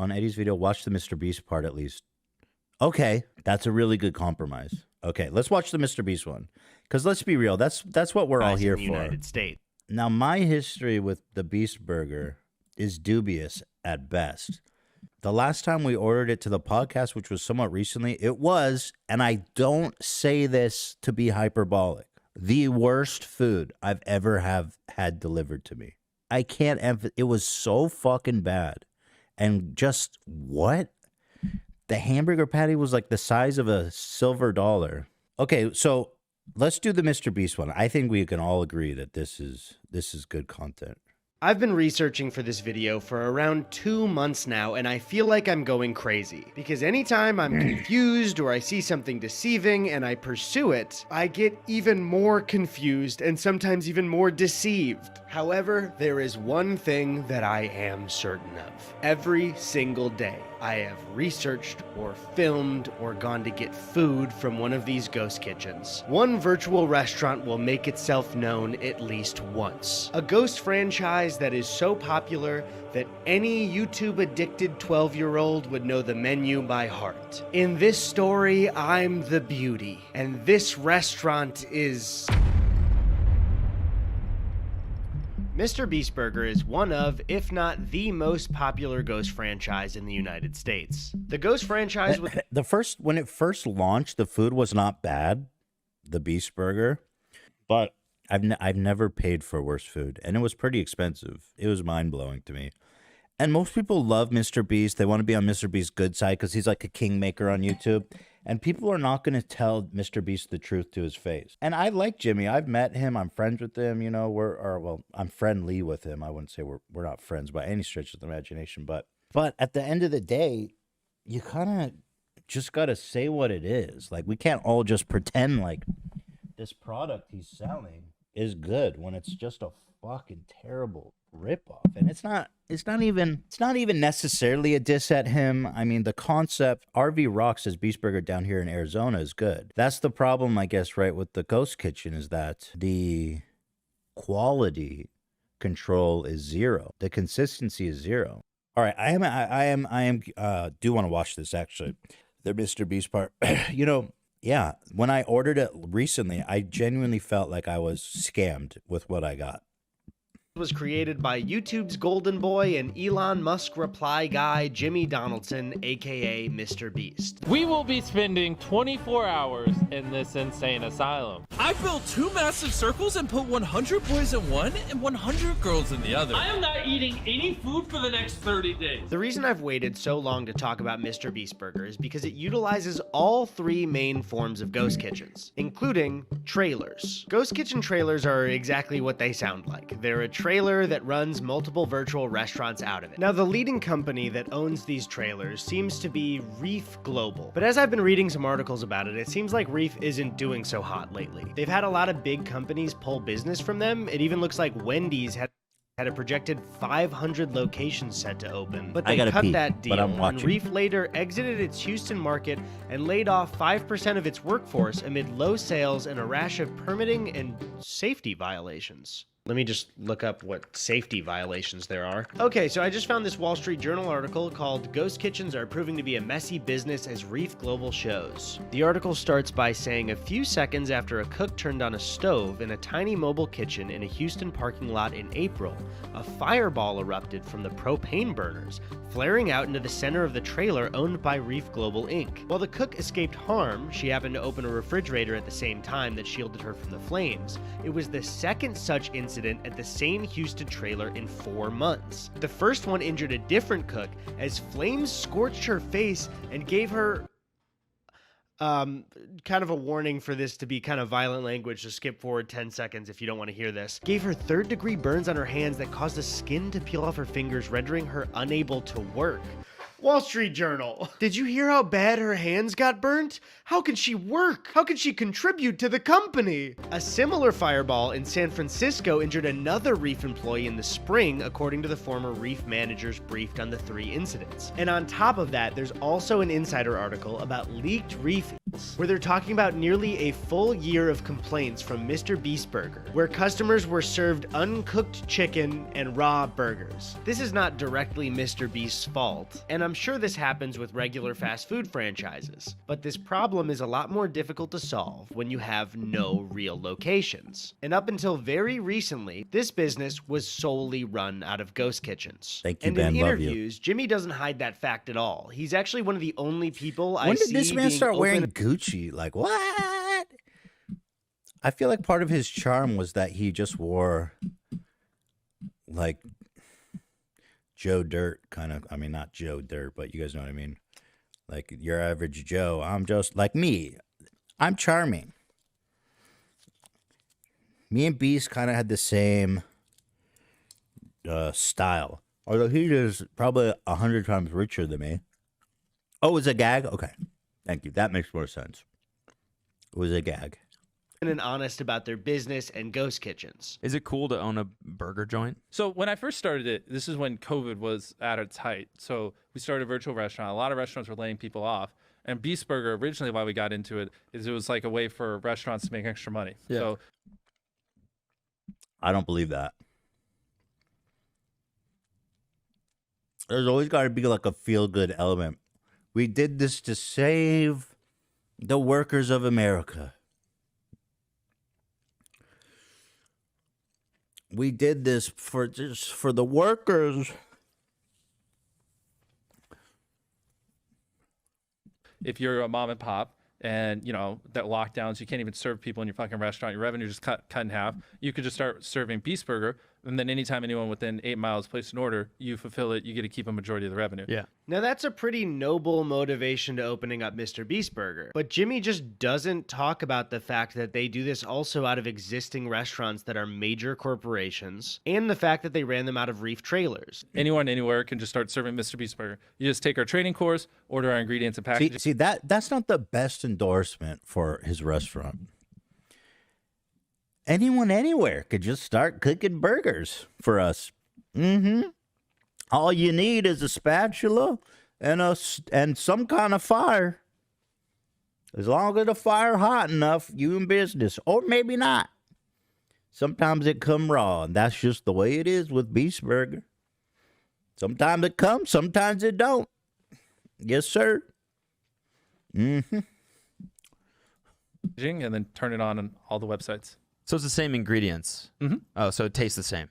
on Eddie's video, watch the Mr. Beast part at least. Okay, that's a really good compromise. Okay, let's watch the Mr. Beast one. Because let's be real, that's what we're all here for. United States. Now, my history with the Beast Burger is dubious at best. The last time we ordered it to the podcast, which was somewhat recently, it was, and I don't say this to be hyperbolic, the worst food I've ever had delivered to me. I can't it was so fucking bad. And just what? The hamburger patty was like the size of a silver dollar. Okay, so let's do the Mr. Beast one. I think we can all agree that this is good content. I've been researching for this video for around 2 months now, and I feel like I'm going crazy. Because anytime I'm confused or I see something deceiving and I pursue it, I get even more confused and sometimes even more deceived. However, there is one thing that I am certain of. Every single day, I have researched or filmed or gone to get food from one of these ghost kitchens. One virtual restaurant will make itself known at least once. A ghost franchise that is so popular that any YouTube-addicted 12-year-old would know the menu by heart. In this story, I'm the beauty, and this restaurant is... Mr. Beast Burger is one of, if not the most popular ghost franchise in the United States. The ghost franchise with when it first launched, the food was not bad, the Beast Burger, but I've never paid for worse food, and it was pretty expensive. It was mind-blowing to me. And most people love Mr. Beast. They want to be on Mr. Beast's good side because he's like a kingmaker on YouTube. And people are not going to tell Mr. Beast the truth to his face. And I like Jimmy. I've met him. I'm friends with him. You know, I'm friendly with him. I wouldn't say we're not friends by any stretch of the imagination. But at the end of the day, you kind of just got to say what it is. Like, we can't all just pretend like this product he's selling is good when it's just a fucking terrible ripoff. And it's not even necessarily a diss at him. I mean, the concept, RV Rocks as Beast Burger down here in Arizona is good. That's the problem, I guess, right, with the ghost kitchen, is that the quality control is zero. The consistency is zero. All right, I do want to watch this, actually, the Mr. Beast part. You know, yeah, when I ordered it recently, I genuinely felt like I was scammed with what I got. Was created by YouTube's golden boy and Elon Musk reply guy, Jimmy Donaldson, aka Mr. Beast. We will be spending 24 hours in this insane asylum. I built 2 massive circles and put 100 boys in one and 100 girls in the other. I am not eating any food for the next 30 days. The reason I've waited so long to talk about Mr. Beast Burger is because it utilizes all 3 main forms of ghost kitchens, including trailers. Ghost kitchen trailers are exactly what they sound like. They're a trailer that runs multiple virtual restaurants out of it. Now, the leading company that owns these trailers seems to be Reef Global. But as I've been reading some articles about it, it seems like Reef isn't doing so hot lately. They've had a lot of big companies pull business from them. It even looks like Wendy's had a projected 500 locations set to open, but they cut that deal, and Reef later exited its Houston market and laid off 5% of its workforce amid low sales and a rash of permitting and safety violations. Let me just look up what safety violations there are. Okay, so I just found this Wall Street Journal article called "Ghost Kitchens Are Proving to be a Messy Business as Reef Global Shows." The article starts by saying a few seconds after a cook turned on a stove in a tiny mobile kitchen in a Houston parking lot in April, a fireball erupted from the propane burners, flaring out into the center of the trailer owned by Reef Global Inc. While the cook escaped harm, she happened to open a refrigerator at the same time that shielded her from the flames. It was the second such incident at the same Houston trailer in 4 months. The first one injured a different cook as flames scorched her face and gave her kind of a warning for this to be kind of violent language, so skip forward 10 seconds if you don't want to hear this. Gave her 3rd-degree burns on her hands that caused the skin to peel off her fingers, rendering her unable to work. Wall Street Journal. Did you hear how bad her hands got burnt? How can she work? How can she contribute to the company? A similar fireball in San Francisco injured another Reef employee in the spring, according to the former Reef managers briefed on the 3 incidents. And on top of that, there's also an insider article about leaked Reef where they're talking about nearly a full year of complaints from Mr. Beast Burger, where customers were served uncooked chicken and raw burgers. This is not directly Mr. Beast's fault, and I'm sure this happens with regular fast food franchises, but this problem is a lot more difficult to solve when you have no real locations. And up until very recently, this business was solely run out of ghost kitchens. Thank you, and Ben. in Love you. interviews, Jimmy doesn't hide that fact at all. He's actually one of the only people I When see did this man being start wearing open- Gucci? Like, what? I feel like part of his charm was that he just wore, like, Joe Dirt kind of. I mean, not Joe Dirt, but you guys know what I mean. Like, your average Joe. I'm just like me. I'm charming. Me and Beast kind of had the same style. Although he is probably 100 times richer than me. Oh, it's a gag? Okay. Thank you. That makes more sense. It was a gag. and honest about their business and ghost kitchens. Is it cool to own a burger joint? So when I first started it, this is when COVID was at its height. So we started a virtual restaurant. A lot of restaurants were laying people off. And Beast Burger, originally why we got into it, is it was like a way for restaurants to make extra money. Yeah. So I don't believe that. There's always got to be like a feel-good element. We did this to save the workers of America. We did this for just for the workers. if you're a mom and pop and, you know, that lockdowns, you can't even serve people in your fucking restaurant, your revenue just cut in half, you could just start serving Beast Burger. And then anytime anyone within 8 miles places an order, you fulfill it, you get to keep a majority of the revenue. Yeah. Now that's a pretty noble motivation to opening up Mr. Beast Burger, but Jimmy just doesn't talk about the fact that they do this also out of existing restaurants that are major corporations, and the fact that they ran them out of reef trailers. Anyone, anywhere can just start serving Mr. Beast Burger. You just take our training course, order our ingredients and packaging. See that's not the best endorsement for his restaurant. Anyone anywhere could just start cooking burgers for us. All you need is a spatula and some kind of fire. As long as the fire hot enough, you in business. Or maybe not. Sometimes it come raw, and that's just the way it is with Beast Burger. Sometimes it comes, sometimes it don't. Yes, sir. And then turn it on all the websites. So it's the same ingredients. Mm-hmm. Oh, so it tastes the same.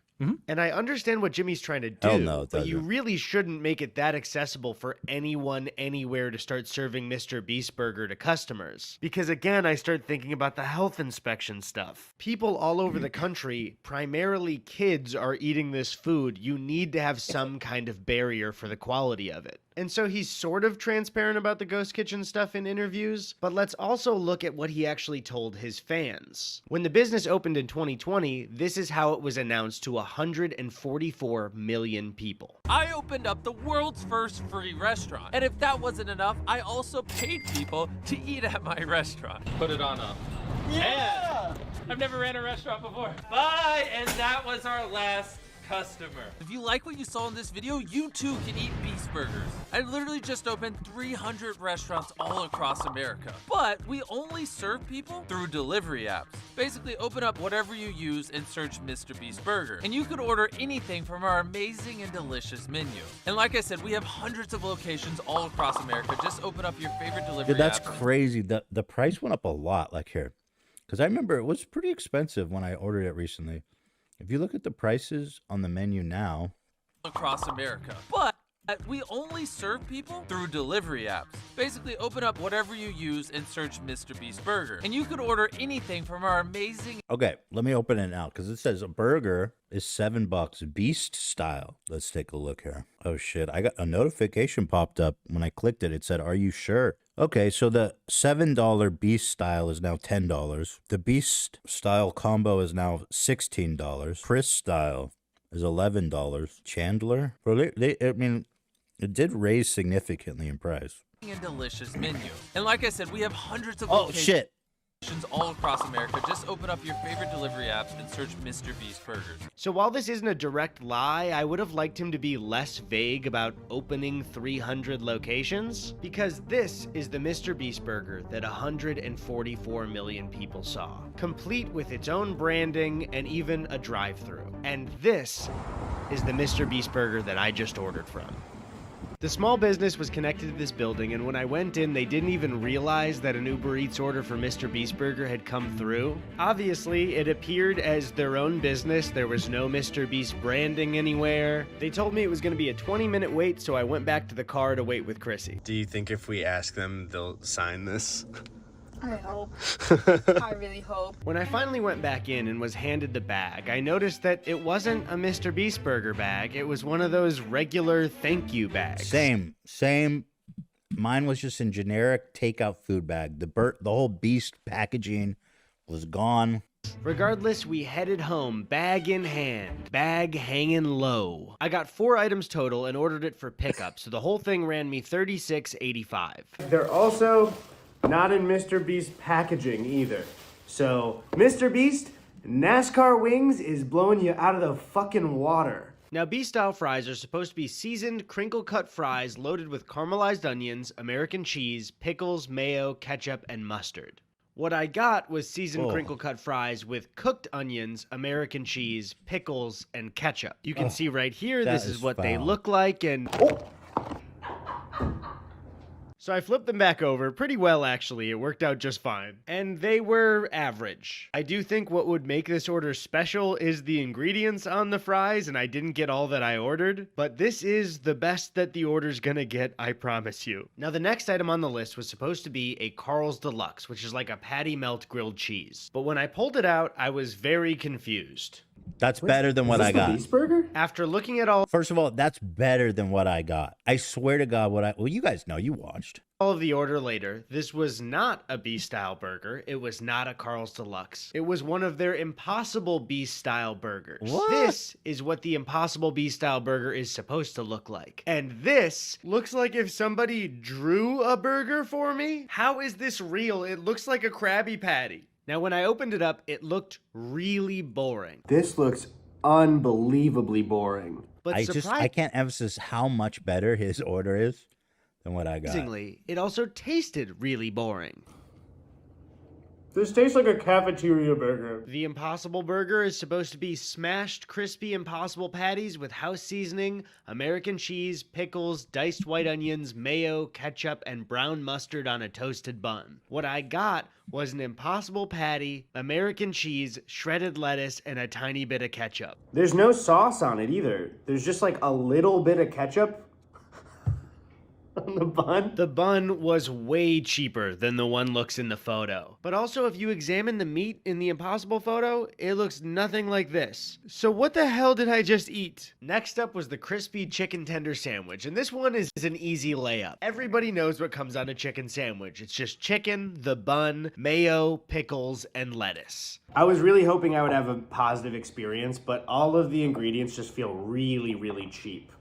And I understand what Jimmy's trying to do, Hell no, it but you doesn't. really shouldn't make it that accessible for anyone anywhere to start serving Mr. Beast Burger to customers. Because again, I start thinking about the health inspection stuff. People all over the country, primarily kids, are eating this food. You need to have some kind of barrier for the quality of it. And so he's sort of transparent about the ghost kitchen stuff in interviews, but let's also look at what he actually told his fans. When the business opened in 2020, this is how it was announced to 144 million people. I opened up the world's first free restaurant. And if that wasn't enough, I also paid people to eat at my restaurant. Put it on up. Yeah! I've never ran a restaurant before. Bye! And that was our last customer. If you like what you saw in this video, you too can eat Beast Burgers. I literally just opened 300 restaurants all across America. But we only serve people through delivery apps. Basically, open up whatever you use and search Mr. Beast Burger. And you could order anything from our amazing and delicious menu. And like I said, we have hundreds of locations all across America. Just open up your favorite delivery Dude, that's app. crazy. The price went up a lot, like here. Because I remember it was pretty expensive when I ordered it recently. If you look at the prices on the menu now, Across America. But we only serve people through delivery apps. Basically, open up whatever you use and search Mr. Beast Burger. And you could order anything from our amazing okay, let me open it now because it says a burger is $7, Beast style. Let's take a look here. Oh shit, I got a notification popped up when I clicked it. It said, "Are you sure?" Okay, so the $7 Beast style is now $10. The Beast style combo is now $16. Chris style is $11. Chandler, bro, I mean, it did raise significantly in price. and delicious menu. And like I said, we have hundreds of Oh locations. shit! all across America. Just open up your favorite delivery apps and search Mr. Beast Burgers. So while this isn't a direct lie, I would have liked him to be less vague about opening 300 locations, because this is the Mr. Beast Burger that 144 million people saw, complete with its own branding and even a drive-thru. And this is the Mr. Beast Burger that I just ordered from. The small business was connected to this building, and when I went in, they didn't even realize that an Uber Eats order for Mr. Beast Burger had come through. Obviously, it appeared as their own business. There was no Mr. Beast branding anywhere. They told me it was going to be a 20-minute wait, so I went back to the car to wait with Chrissy. Do you think if we ask them, they'll sign this? I hope. I really hope. When I finally went back in and was handed the bag, I noticed that it wasn't a Mr. Beast Burger bag. It was one of those regular thank you bags. Same. Mine was just a generic takeout food bag. The whole Beast packaging was gone. Regardless, we headed home, bag in hand, bag hanging low. I got 4 items total and ordered it for pickup, so the whole thing ran me $36.85. They're also not in Mr. Beast packaging either. So, Mr. Beast, NASCAR Wings is blowing you out of the fucking water. Now, Beast-style fries are supposed to be seasoned, crinkle-cut fries loaded with caramelized onions, American cheese, pickles, mayo, ketchup, and mustard. What I got was seasoned crinkle-cut fries with cooked onions, American cheese, pickles, and ketchup. You can see right here, this is what they look like, and... So I flipped them back over pretty well, actually. It worked out just fine. And they were average. I do think what would make this order special is the ingredients on the fries, and I didn't get all that I ordered. But this is the best that the order's gonna get, I promise you. Now, the next item on the list was supposed to be a Carl's Deluxe, which is like a patty melt grilled cheese. But when I pulled it out, I was very confused. That's better than what I got. Beast Burger? After looking at all First of all, that's better than what I got. I swear to God, well, you guys know, you watched. of the order later, this was not a Beast-style burger. It was not a Carl's Deluxe. It was one of their Impossible Beast-style burgers. What? This is what the Impossible Beast-style burger is supposed to look like. And this looks like if somebody drew a burger for me. How is this real? It looks like a Krabby Patty. Now, when I opened it up, it looked really boring. This looks unbelievably boring. But I can't emphasize how much better his order is than what I got. surprisingly, it also tasted really boring. This tastes like a cafeteria burger. The Impossible Burger is supposed to be smashed, crispy Impossible patties with house seasoning, American cheese, pickles, diced white onions, mayo, ketchup, and brown mustard on a toasted bun. What I got was an Impossible patty, American cheese, shredded lettuce, and a tiny bit of ketchup. There's no sauce on it either. There's just like a little bit of ketchup on the bun. The bun was way cheaper than the one looks in the photo. But also, if you examine the meat in the Impossible photo, it looks nothing like this. So what the hell did I just eat? Next up was the crispy chicken tender sandwich, and this one is an easy layup. Everybody knows what comes on a chicken sandwich. It's just chicken, the bun, mayo, pickles, and lettuce. I was really hoping I would have a positive experience, but all of the ingredients just feel really, really cheap.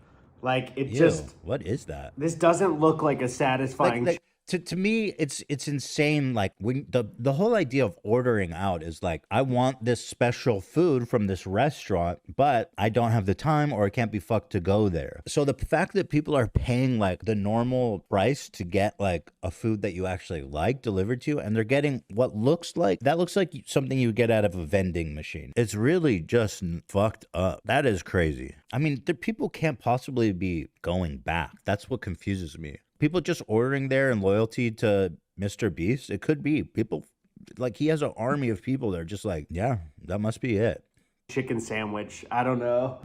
Like, it just... What is that? This doesn't look like a satisfying... To me, it's insane. Like, when the whole idea of ordering out is like, I want this special food from this restaurant, but I don't have the time or I can't be fucked to go there. So the fact that people are paying like the normal price to get like a food that you actually like delivered to you, and they're getting what looks like something you get out of a vending machine. It's really just fucked up. That is crazy. I mean, the people can't possibly be going back. That's what confuses me. People just ordering there in loyalty to Mr. Beast. It could be people, like, he has an army of people that are just like, yeah, that must be it. Chicken sandwich. I don't know.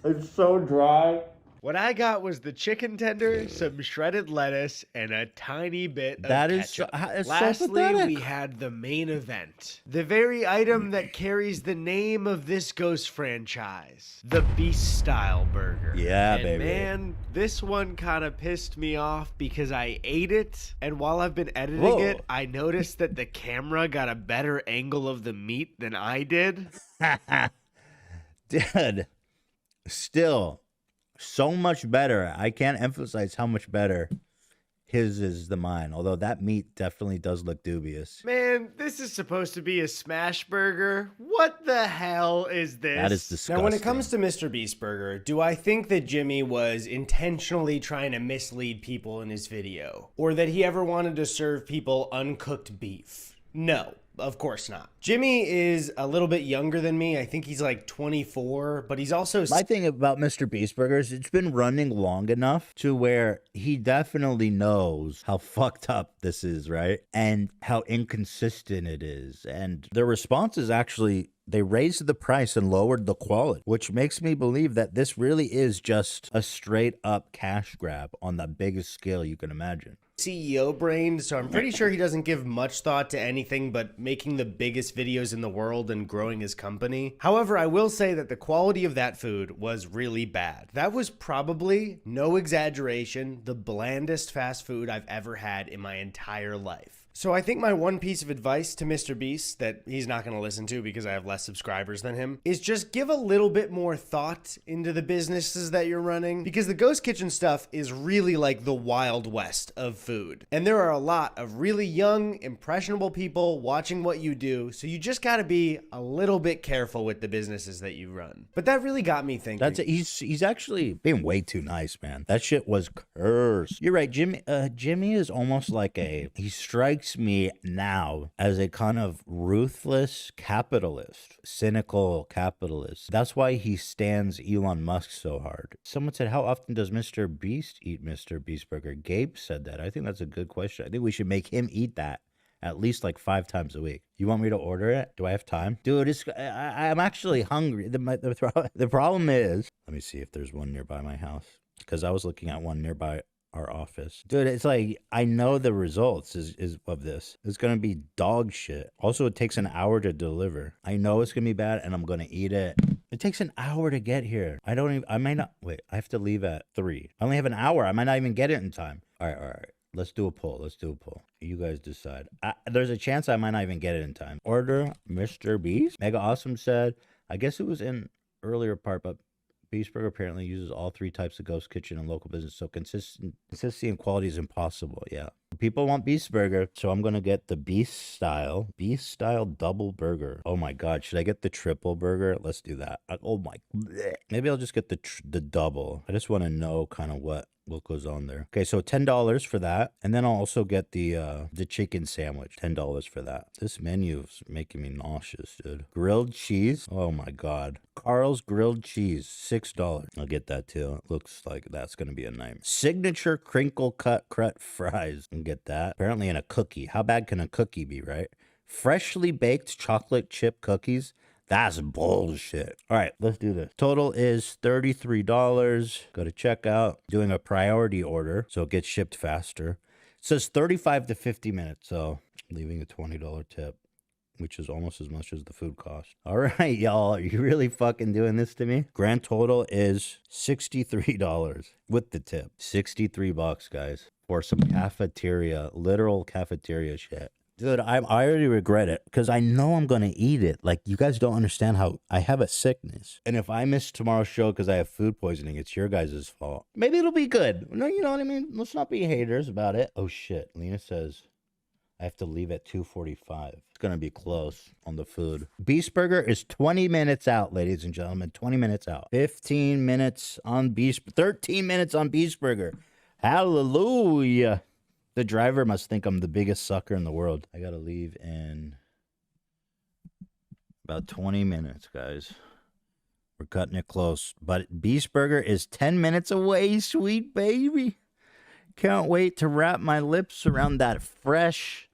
It's so dry. What I got was the chicken tender, some shredded lettuce, and a tiny bit of That is ketchup. it's so Lastly, pathetic. we had the main event. The very item that carries the name of this Ghost franchise. The Beast-style burger. Yeah, and baby. man, this one kind of pissed me off because I ate it, and while I've been editing Whoa. it, I noticed that the camera got a better angle of the meat than I did. Dude, still So much better. I can't emphasize how much better his is than mine. Although that meat definitely does look dubious. Man, this is supposed to be a smash burger. What the hell is this? That is disgusting. Now, when it comes to Mr. Beast Burger, do I think that Jimmy was intentionally trying to mislead people in his video? Or that he ever wanted to serve people uncooked beef? No. Of course not. Jimmy is a little bit younger than me. I think he's like 24, but he's also... My thing about Mr. Beast Burgers, it's been running long enough to where he definitely knows how fucked up this is, right? And how inconsistent it is. And the response is actually... They raised the price and lowered the quality, which makes me believe that this really is just a straight up cash grab on the biggest scale you can imagine. CEO brain, so I'm pretty sure he doesn't give much thought to anything but making the biggest videos in the world and growing his company. However, I will say that the quality of that food was really bad. That was probably, no exaggeration, the blandest fast food I've ever had in my entire life. So I think my one piece of advice to Mr. Beast that he's not going to listen to because I have less subscribers than him is just give a little bit more thought into the businesses that you're running, because the ghost kitchen stuff is really like the Wild West of food. And there are a lot of really young, impressionable people watching what you do, so you just got to be a little bit careful with the businesses that you run. But that really got me thinking. That's it. He's actually being way too nice, man. That shit was cursed. You're right, Jimmy. Jimmy is almost like he strikes me now as a kind of ruthless capitalist, cynical capitalist. That's why he stands Elon Musk so hard. Someone said, how often does Mr. Beast eat Mr. Beast Burger? Gabe said that. I think that's a good question. I think we should make him eat that at least like 5 times a week. You want me to order it? Do I have time? Dude, I'm actually hungry. The problem is, let me see if there's one nearby my house, because I was looking at one nearby our office. Dude, it's like, I know the results is of this. It's gonna be dog shit. Also, it takes an hour to deliver. I know it's gonna be bad and I'm gonna eat it. It takes an hour to get here. I might not, wait, I have to leave at 3. I only have an hour. I might not even get it in time. All right. Let's do a poll. You guys decide. There's a chance I might not even get it in time. Order Mr. Beast. Mega Awesome said, I guess it was in earlier part, but Beast Burger apparently uses all 3 types of ghost kitchen and local business, so consistency and quality is impossible. Yeah. People want Beast Burger, so I'm going to get the Beast style double burger. Oh my God. Should I get the triple burger? Let's do that. Oh my. Bleh. Maybe I'll just get the double. I just want to know kind of what goes on there. Okay, so $10 for that, and then I'll also get the chicken sandwich. $10 for that. This menu is making me nauseous, dude. Grilled cheese. Oh my God. Carl's grilled cheese. $6. I'll get that too. It looks like that's gonna be a name. Signature crinkle cut fries. I'll get that. Apparently in a cookie. How bad can a cookie be, right? Freshly baked chocolate chip cookies. That's bullshit. All right, let's do this. Total is $33. Go to checkout. Doing a priority order, so it gets shipped faster. It says 35 to 50 minutes, so leaving a $20 tip, which is almost as much as the food cost. All right, y'all, are you really fucking doing this to me? Grand total is $63 with the tip. $63, guys, for some literal cafeteria shit. Dude, I already regret it because I know I'm going to eat it. Like, you guys don't understand how I have a sickness. And if I miss tomorrow's show because I have food poisoning, it's your guys' fault. Maybe it'll be good. No, you know what I mean? Let's not be haters about it. Oh, shit. Lena says I have to leave at 2:45. It's going to be close on the food. Beast Burger is 20 minutes out, ladies and gentlemen. 20 minutes out. 15 minutes on 13 minutes on Beast Burger. Hallelujah. The driver must think I'm the biggest sucker in the world. I gotta leave in about 20 minutes, guys. We're cutting it close. But Beast Burger is 10 minutes away, sweet baby. Can't wait to wrap my lips around that fresh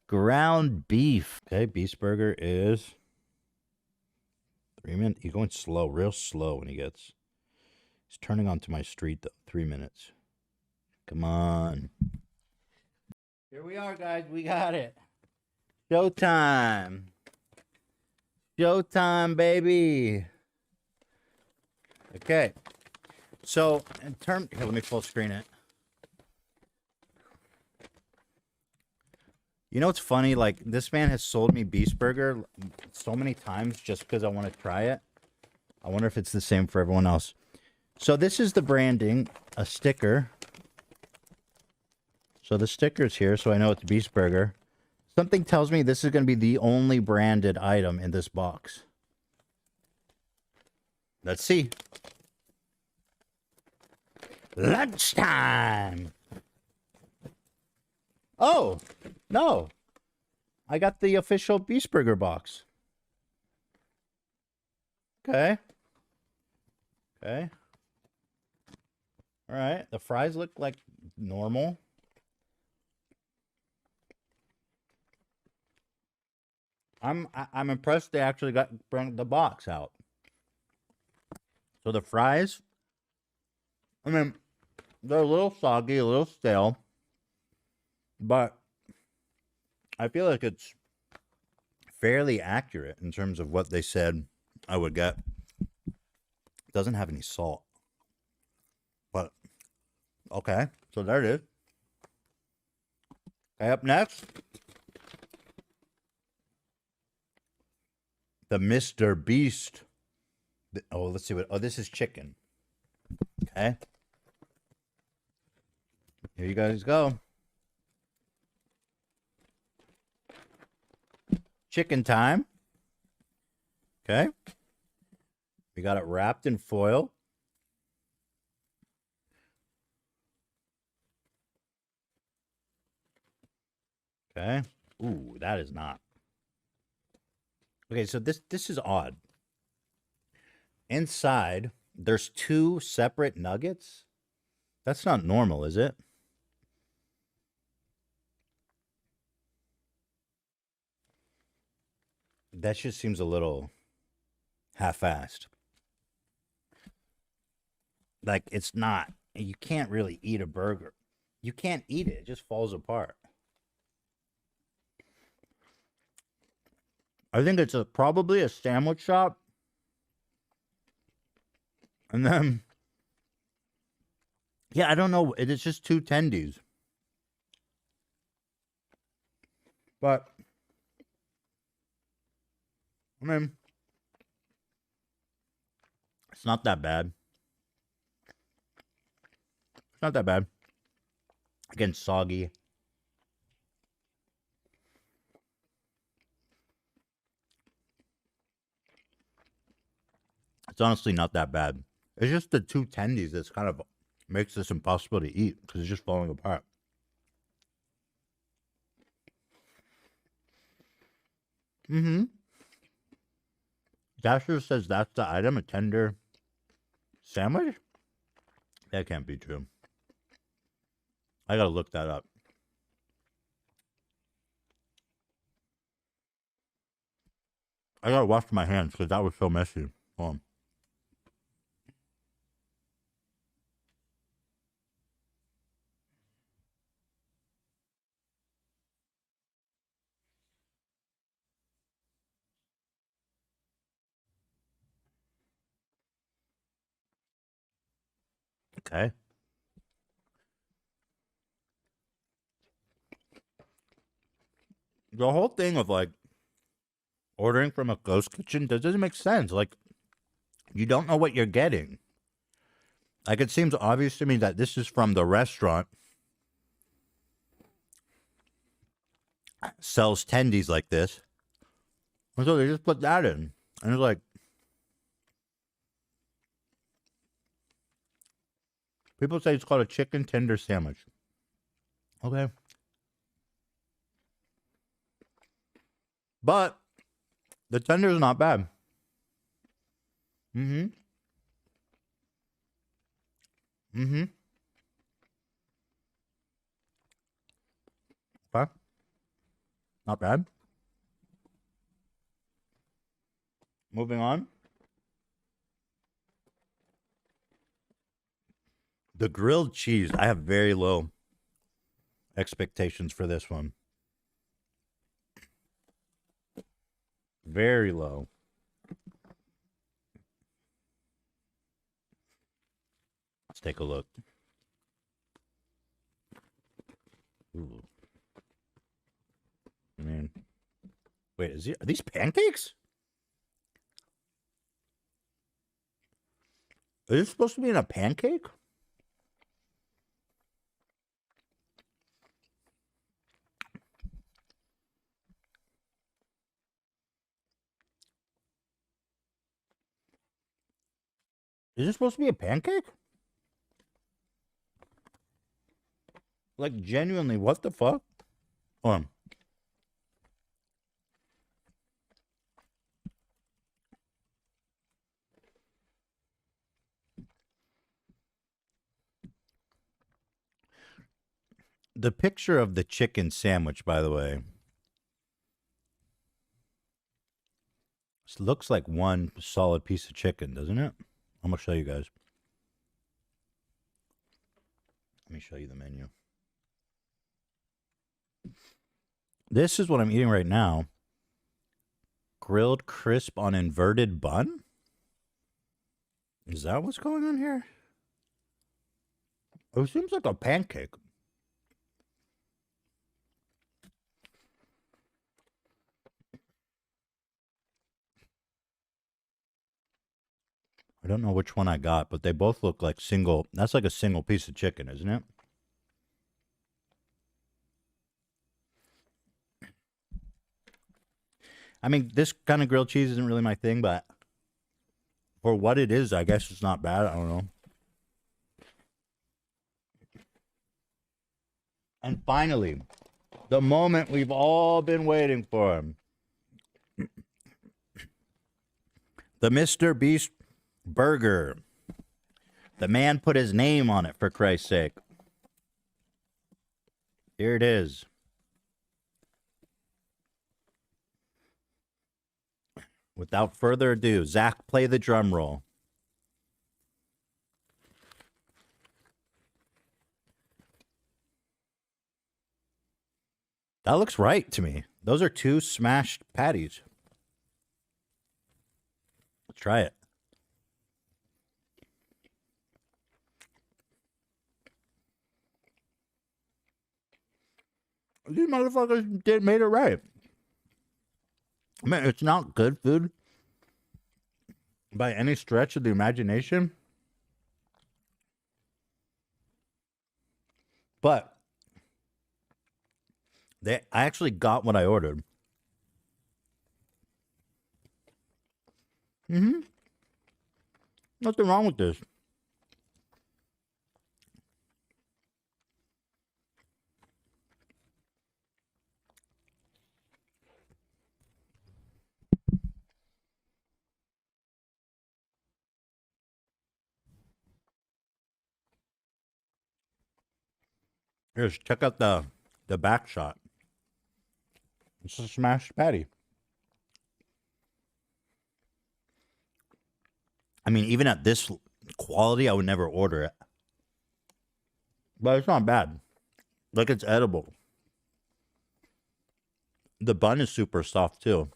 ground beef. Okay, Beast Burger is 3 minutes. He's going slow, real slow when he's turning onto my street, though. 3 minutes. Come on. Here we are, guys. We got it. Showtime. Showtime, baby. Okay. So, here, let me full screen it. You know what's funny? Like, this man has sold me Beast Burger so many times just because I want to try it. I wonder if it's the same for everyone else. So this is the branding, a sticker. So the sticker's here, so I know it's Beast Burger. Something tells me this is going to be the only branded item in this box. Let's see. Lunchtime! Oh, no. I got the official Beast Burger box. Okay. Okay. All right. The fries look like normal. I'm impressed they actually bring the box out. So the fries, I mean, they're a little soggy, a little stale, but I feel like it's fairly accurate in terms of what they said I would get. It doesn't have any salt, but okay, so there it is. Okay, up next, the Mr. Beast. Oh, let's see what. Oh, this is chicken. Okay. Here you guys go. Chicken time. Okay. We got it wrapped in foil. Okay. Ooh, that is not. Okay, so this is odd. Inside, there's 2 separate nuggets. That's not normal, is it? That just seems a little half-assed. Like, it's not. You can't really eat a burger. You can't eat it. It just falls apart. I think it's probably a sandwich shop. And then, yeah, I don't know. It is just 2 tendies. But, I mean, it's not that bad. It's not that bad. Again, soggy. It's honestly not that bad. It's just the 2 tendies that's kind of makes this impossible to eat because it's just falling apart. Mm-hmm. Dasher says that's the item, a tender sandwich? That can't be true. I gotta look that up. I gotta wash my hands because that was so messy. Hold on. Okay. The whole thing of like ordering from a ghost kitchen doesn't make sense. Like, you don't know what you're getting. Like, it seems obvious to me that this is from the restaurant. Sells tendies like this. And so they just put that in. And it's like, people say it's called a chicken tender sandwich. Okay. But the tender is not bad. Mm-hmm. Mm-hmm. Okay. Not bad. Moving on. The grilled cheese. I have very low expectations for this one. Very low. Let's take a look. Ooh. I mean, wait, are these pancakes? Is it supposed to be in a pancake? Is it supposed to be a pancake? Like, genuinely, what the fuck? Hold on. The picture of the chicken sandwich, by the way, this looks like one solid piece of chicken, doesn't it? I'm going to show you guys. Let me show you the menu. This is what I'm eating right now. Grilled crisp on inverted bun? Is that what's going on here? It seems like a pancake. I don't know which one I got, but they both look like single. That's like a single piece of chicken, isn't it? I mean, this kind of grilled cheese isn't really my thing, but for what it is, I guess it's not bad. I don't know. And finally, the moment we've all been waiting for. The Mr. Beast burger. The man put his name on it, for Christ's sake. Here it is. Without further ado, Zach, play the drum roll. That looks right to me. Those are 2 smashed patties. Let's try it. These motherfuckers made it right. I mean, it's not good food by any stretch of the imagination. But I actually got what I ordered. Nothing wrong with this. Here's, check out the back shot. It's a smashed patty. I mean, even at this quality, I would never order it. But it's not bad. Like, it's edible. The bun is super soft, too.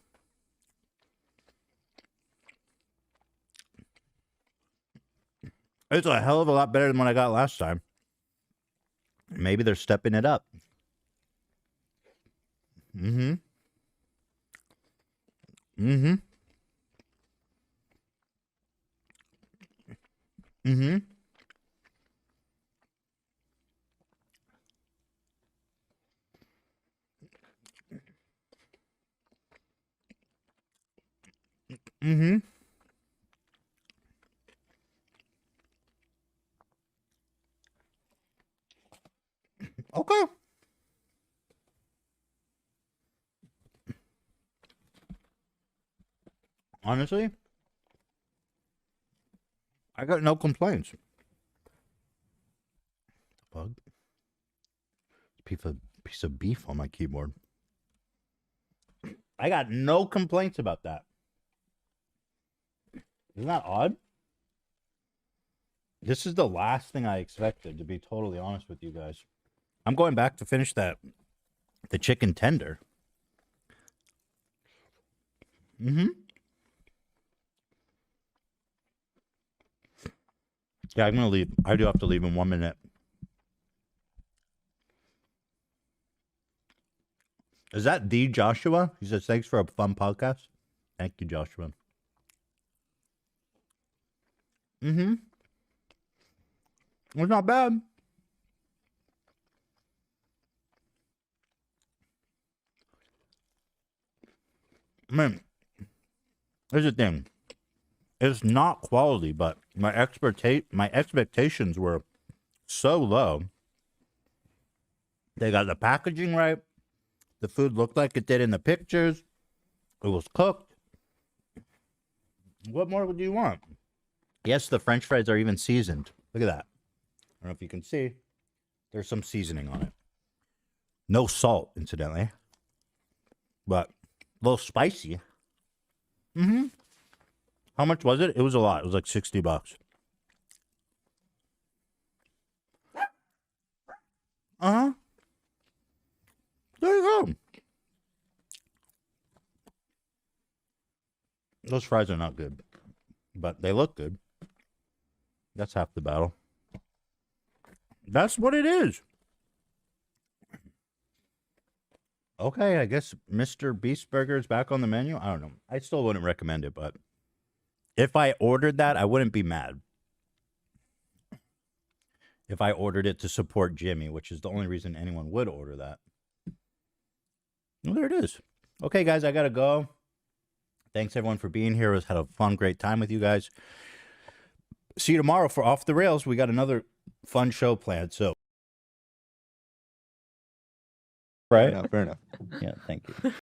It's a hell of a lot better than what I got last time. Maybe they're stepping it up. Mm-hmm. Mm-hmm. Mm-hmm. Mm-hmm. Okay. Honestly, I got no complaints. Bug. Piece of beef on my keyboard. I got no complaints about that. Isn't that odd? This is the last thing I expected, to be totally honest with you guys. I'm going back to finish the chicken tender. Mm-hmm. Yeah, I'm going to leave. I do have to leave in 1 minute. Is that the Joshua? He says, thanks for a fun podcast. Thank you, Joshua. Mm-hmm. It's not bad. Man, here's the thing. It's not quality, but my expectations were so low. They got the packaging right. The food looked like it did in the pictures. It was cooked. What more would you want? Yes, the French fries are even seasoned. Look at that. I don't know if you can see. There's some seasoning on it. No salt, incidentally. But a little spicy. Mm-hmm. How much was it? It was a lot. It was like $60. Uh-huh. There you go. Those fries are not good, but they look good. That's half the battle. That's what it is. Okay, I guess Mr. Beast Burger is back on the menu. I don't know. I still wouldn't recommend it, but if I ordered that, I wouldn't be mad. If I ordered it to support Jimmy, which is the only reason anyone would order that. Well, there it is. Okay, guys, I got to go. Thanks, everyone, for being here. Had a fun, great time with you guys. See you tomorrow for Off the Rails. We got another fun show planned, so. Right? Fair enough. Yeah, thank you.